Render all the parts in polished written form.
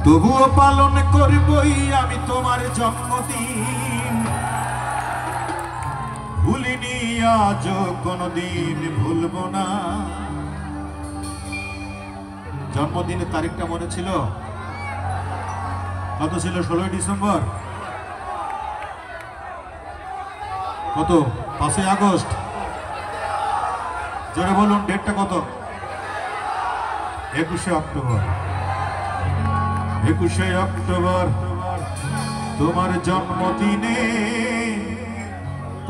তবুও পালন করবই আমি তোমার জন্মদিন, ভুলিনি আজ কোনদিন ভুলব না। জন্মদিনের তারিখটা মনে ছিল? কত ছিল? 16 ডিসেম্বর। কত? 5 আগস্ট। জোরে বলুন ডেটটা কত? 21 অক্টোবর। 21 অক্টোবর তোমার জন্মদিনে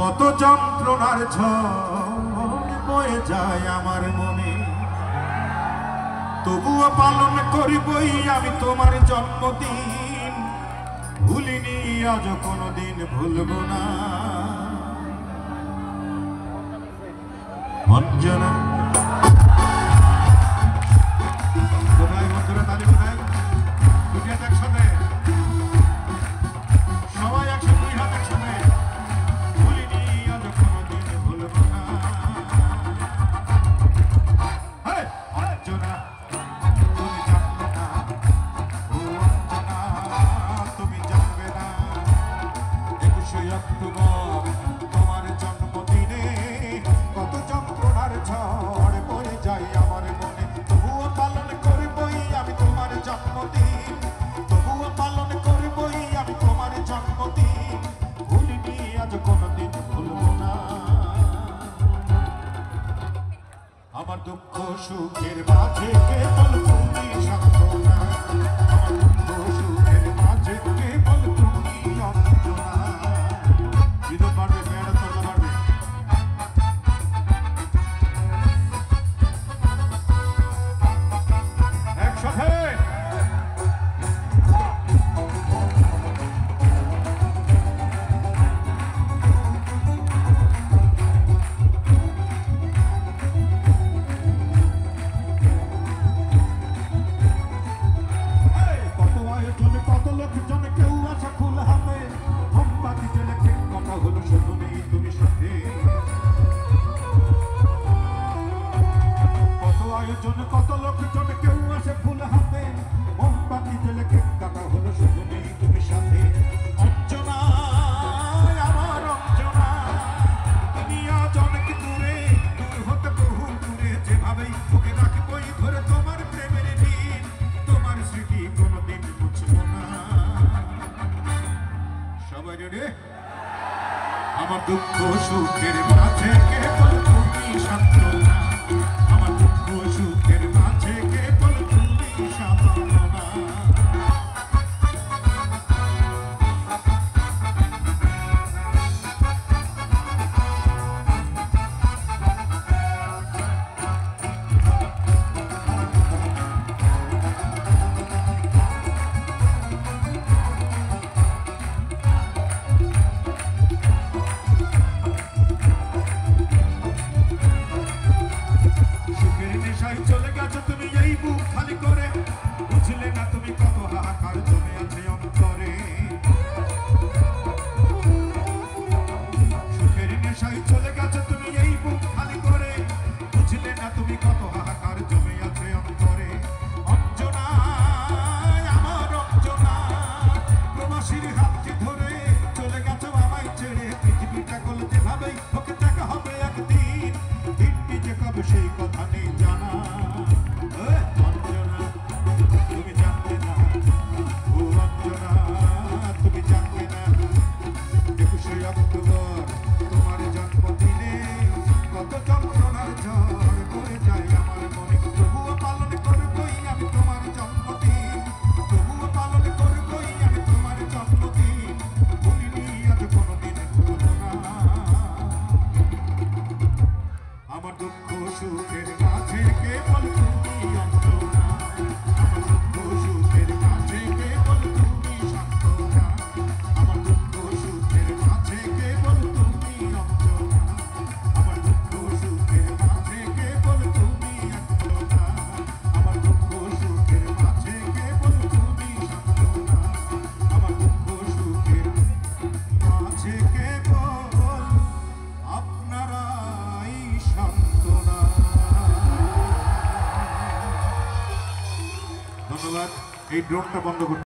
কত যন্ত্রণার ঝড় বয়ে যায় আমার মনে, তবুও পালন করিবই আমি তোমার জন্মদিন, ভুলিনি আজ কোনদিন ভুলব না। অঞ্জনা কোথায় বন্ধুরা? তালি কোথায়? দুটি হাত একসাথে, সবাই একসাথে, দুই হাত একসাথে। ভুলিনি আজ কোনদিন ভুলব না। অঞ্জনা তুমি জানবে না, ও অঞ্জনা তুমি জানবে না, 21 অক্টোবর তোমার জন্মদিনে কত যন্ত্রণার ঝড় বয়ে যায় আমার মনে, তবুও পালন করবই আমি তোমার জন্মদিন, তবুও পালন করবই আমি তোমার জন্মদিন, ভুলিনি আজ কোনদিন ভুলব না। আমার দুঃখ সুখের মাঝে কেবল তুমি সান্ত্বনা, আমার দুঃখ সুখের মাঝে কেবল তুমি অঞ্জনা। বিদ্যুৎ পারবে, মেয়েরা তোলা পারবে। একসাথে কত আয়োজন, কত লোকজন, কেউ আসা ফুল হাতে, মোমবাতি জ্বেলে কেক কাটা হলো, শুধু নেই তুমি সাথে। কত আয়োজন, কত লোকজন, কেউ আসে ফুল হাতে, মোমবাতি জ্বেলে কেক কাটা হলো, শুধু নেই তুমি সাথে। অঞ্জনা আমার অঞ্জনা, তুমি আজ অনেক দূরে, দূর হতে বহু দূরে, যেভাবেই ওকে রাখবই ধরে তোমার প্রেমের দিন, তোমার স্মৃতি কোনদিন মুছব না। সবাই রেডি? আমার দুঃখ সুখের মাঝে কেবল তুমি সান্ত্বনা, আমার দুঃখ সুখের মাঝে কেবল তুমি সান্ত্বনা। সুখের নেশায় চলে গেছো তুমি এই বুক খালি করে, বুঝলে না তুমি কত হাহাকার জমে আছে অন্তরে। সুখের নেশায় চলে গেছো তুমি এই বুক খালি করে, বুঝলে না তুমি কত হাহাকার জমে আছে অন্তরে। অঞ্জনা আমার অঞ্জনা, প্রবাসীর হাতটি ধরে চলে গেছো আমায় ছেড়ে, পৃথিবীটা কল যেভাবেই ওকে দেখা হবে একদিন, দিনটি যে কবে সেই কথা নেই জানা। অঞ্জনা তুমি জানতে না, ও অঞ্জনা তুমি জানতে না, 21 অক্টোবর তোমার জন্মদিনে কত যন্ত্রণার ঝড় বয়ে যায় আমার মনে, তবুও পালন করবই আমি তোমার জন্মদিন, তবুও পালন করবই আমি তোমার জন্মদিন, ভুলিনি আজ কোনদিন ভুলব না। আমার দুঃখ সুখের মাঝে কেবল তুমি অঞ্জনা, আমার দুঃখ সুখের মাঝে কেবল তুমি সান্ত্বনা, আমার দুঃখ সুখের মাঝে কেবল তুমি অঞ্জনা, আমার দুঃখ সুখের মাঝে কেবল তুমি অঞ্জনা, আমার দুঃখ সুখের মাঝে কেবল তুমি সান্ত্বনা, আমার দুঃখ সুখের মাঝে কেবল আপনারাই সান্ত্বনা। ধন্যবাদ। এই ড্রোনটা বন্ধ করতে